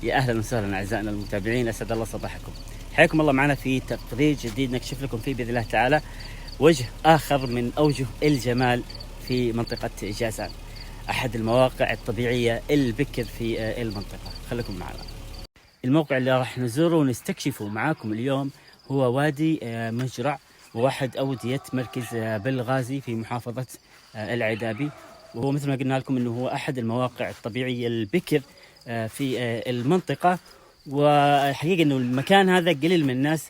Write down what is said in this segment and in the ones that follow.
يا اهلا وسهلا اعزائنا المتابعين، اسعد الله صباحكم. حياكم الله معنا في تقرير جديد نكشف لكم فيه باذن الله تعالى وجه اخر من اوجه الجمال في منطقه جازان، احد المواقع الطبيعيه البكر في المنطقه. خليكم معنا. الموقع اللي راح نزوره ونستكشفه معاكم اليوم هو وادي مجرع، وواحد اوديه مركز بلغازي في محافظه العذابي، وهو مثل ما قلنا لكم انه هو احد المواقع الطبيعيه البكر في المنطقة. وحقيقة انه المكان هذا قليل من الناس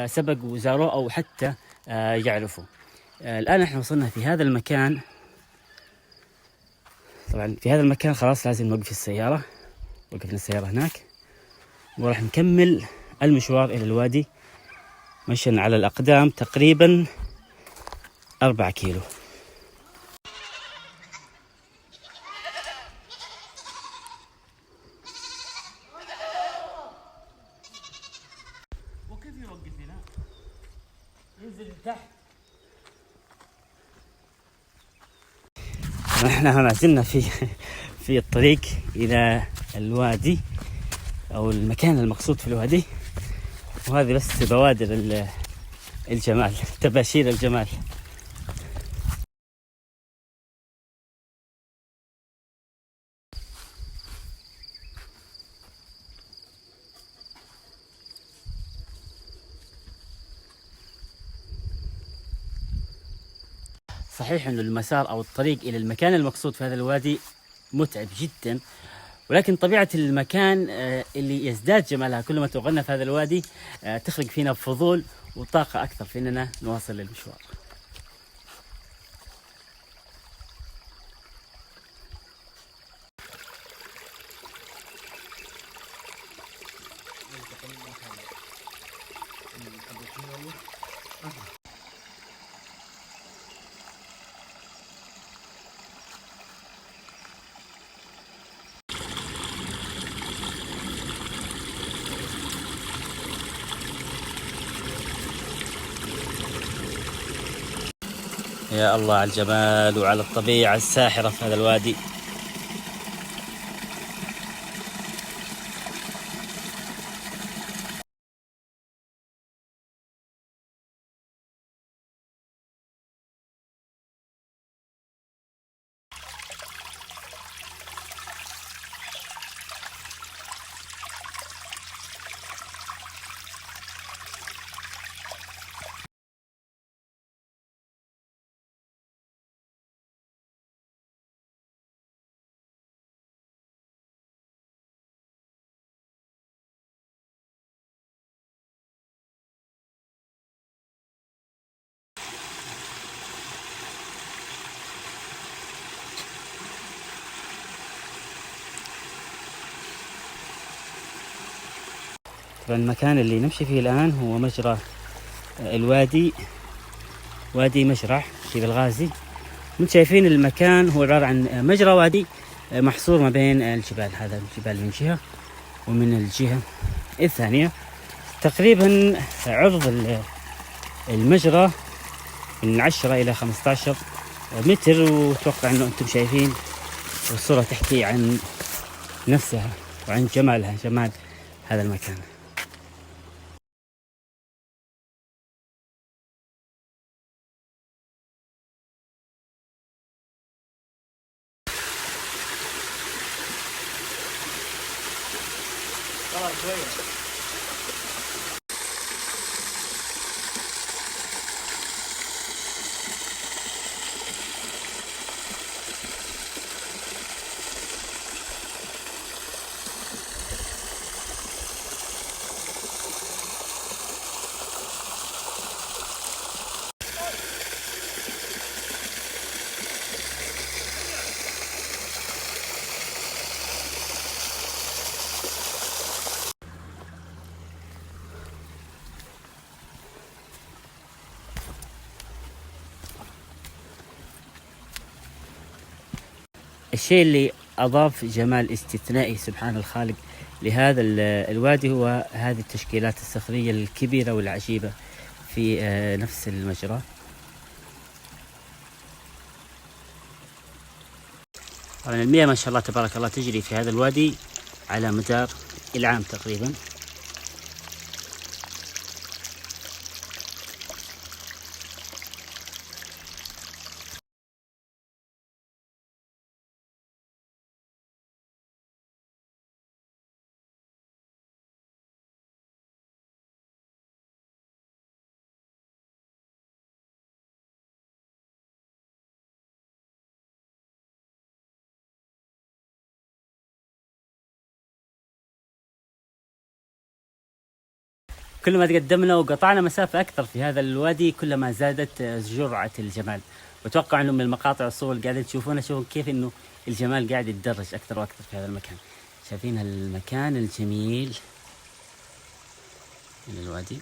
سبق وزاروه او حتى يعرفوا. الان احنا وصلنا في هذا المكان. طبعا في هذا المكان خلاص لازم نوقف السيارة، وقفنا السيارة هناك وراح نكمل المشوار الى الوادي مشينا على الاقدام تقريبا 4 كيلو. وكيف يوقف هنا؟ ينزل تحت. احنا ما زلنا في الطريق الى الوادي او المكان المقصود في الوادي، وهذه بس بوادر الجمال، تباشير الجمال. صحيح أن المسار أو الطريق إلى المكان المقصود في هذا الوادي متعب جدا، ولكن طبيعة المكان اللي يزداد جمالها كل ما توغلنا في هذا الوادي تخلق فينا فضول وطاقة أكثر في أننا نواصل المشوار. يا الله على الجمال وعلى الطبيعة الساحرة في هذا الوادي. طبعا المكان اللي نمشي فيه الآن هو مجرى الوادي، وادي مجرع في بلغازي. انتم شايفين المكان هو عبارة عن مجرى وادي محصور ما بين الجبال، هذا الجبال من جهة ومن الجهة الثانية. تقريبا عرض المجرى من 10 إلى 15 متر، واتوقع انه انتم شايفين الصورة تحكي عن نفسها وعن جمالها، جمال هذا المكان. الشيء اللي أضاف جمال استثنائي سبحان الخالق لهذا الوادي هو هذه التشكيلات الصخرية الكبيرة والعجيبة في نفس المجرى. طبعا المياه ما شاء الله تبارك الله تجري في هذا الوادي على مدار العام تقريبا. كل ما تقدمنا وقطعنا مسافة أكثر في هذا الوادي كلما زادت جرعة الجمال. وأتوقع أنه من المقاطع والصور اللي قاعدين تشوفونها شوفوا كيف أنه الجمال قاعد يتدرج أكثر وأكثر في هذا المكان. شايفين المكان الجميل من الوادي.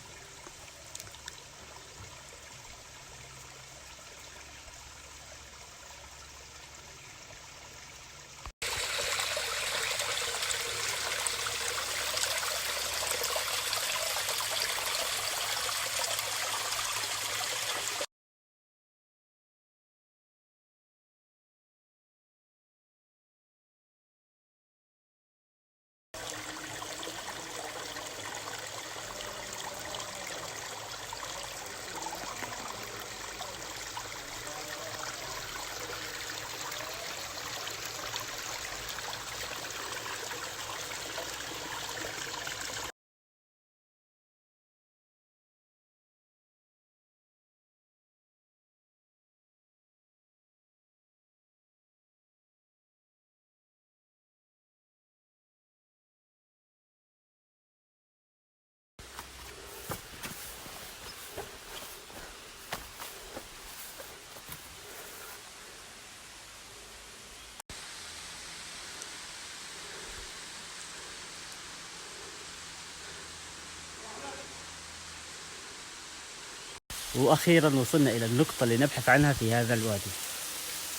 وأخيرا وصلنا إلى النقطة اللي نبحث عنها في هذا الوادي،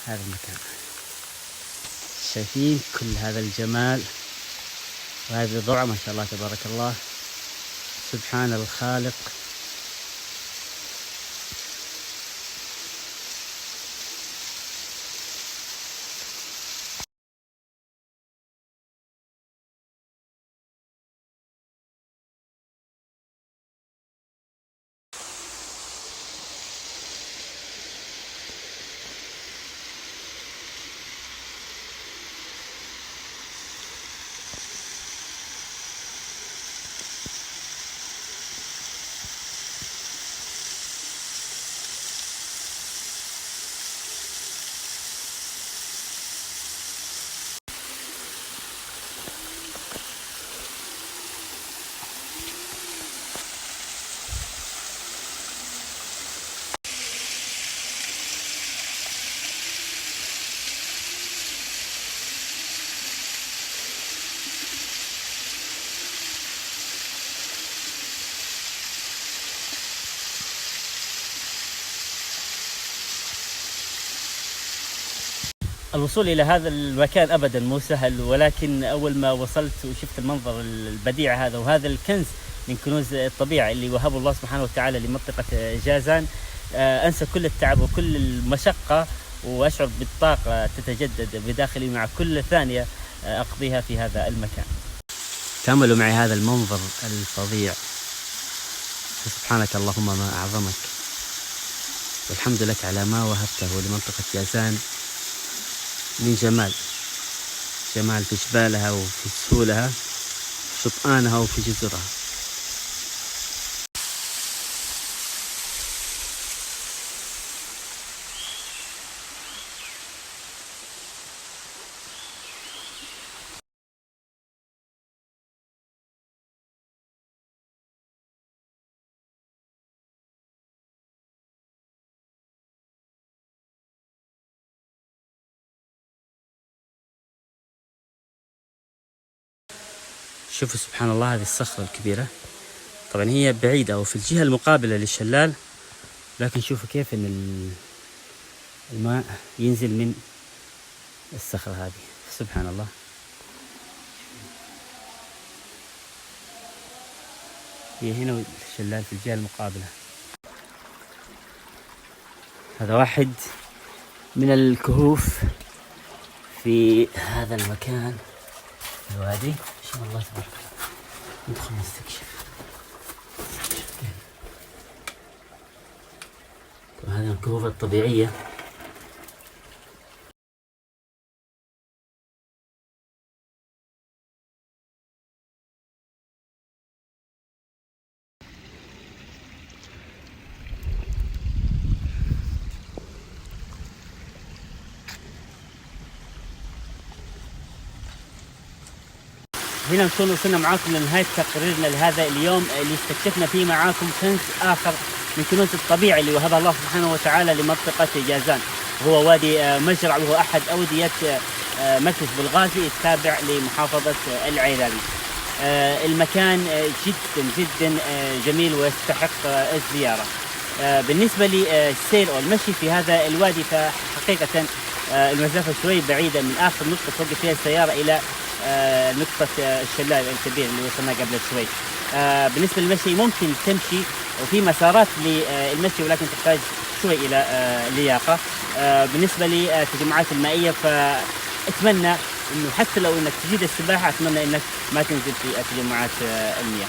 هذا المكان. شايفين كل هذا الجمال وهذه الضوعة ما شاء الله تبارك الله، سبحان الخالق. الوصول إلى هذا المكان أبدا مو سهل، ولكن أول ما وصلت وشفت المنظر البديع هذا وهذا الكنز من كنوز الطبيعة اللي وهبه الله سبحانه وتعالى لمنطقة جازان، أنسى كل التعب وكل المشقة وأشعر بالطاقة تتجدد بداخلي مع كل ثانية أقضيها في هذا المكان. تأملوا معي هذا المنظر الفظيع، سبحانك اللهم ما أعظمك، والحمد لك على ما وهبته لمنطقة جازان من جمال في جبالها وفي سهولها، في شطآنها وفي جزرها. شوفوا سبحان الله هذه الصخرة الكبيرة، طبعا هي بعيدة أو في الجهة المقابلة للشلال، لكن شوفوا كيف إن الماء ينزل من الصخرة هذه، سبحان الله. هي هنا والشلال في الجهة المقابلة. هذا واحد من الكهوف في هذا المكان الوادي، ما شاء الله تبارك الله. ندخل نستكشف. هذه الكهوف الطبيعية. هنا نكون وصلنا معاكم لنهاية تقريرنا لهذا اليوم اللي استكشفنا فيه معاكم كنز آخر من كنوز الطبيعة اللي وهبها الله سبحانه وتعالى لمنطقة جازان، وهو وادي مجرع، وهو أحد أودية مركز بلغازي التابع لمحافظة العيلالي. المكان جدا جدا جميل ويستحق الزيارة. بالنسبة للسير أو المشي في هذا الوادي فحقيقة المسافة شوي بعيدة من آخر نقطة توقف فيها السيارة إلى نقطة الشلال الكبير اللي وصلنا قبل شوي. بالنسبة للمشي ممكن تمشي وفي مسارات للمشي، ولكن تحتاج شوي إلى لياقة. بالنسبة للتجمعات المائية فأتمنى إنه حتى لو إنك تجيد السباحة أتمنى إنك ما تنزل في تجمعات المياه.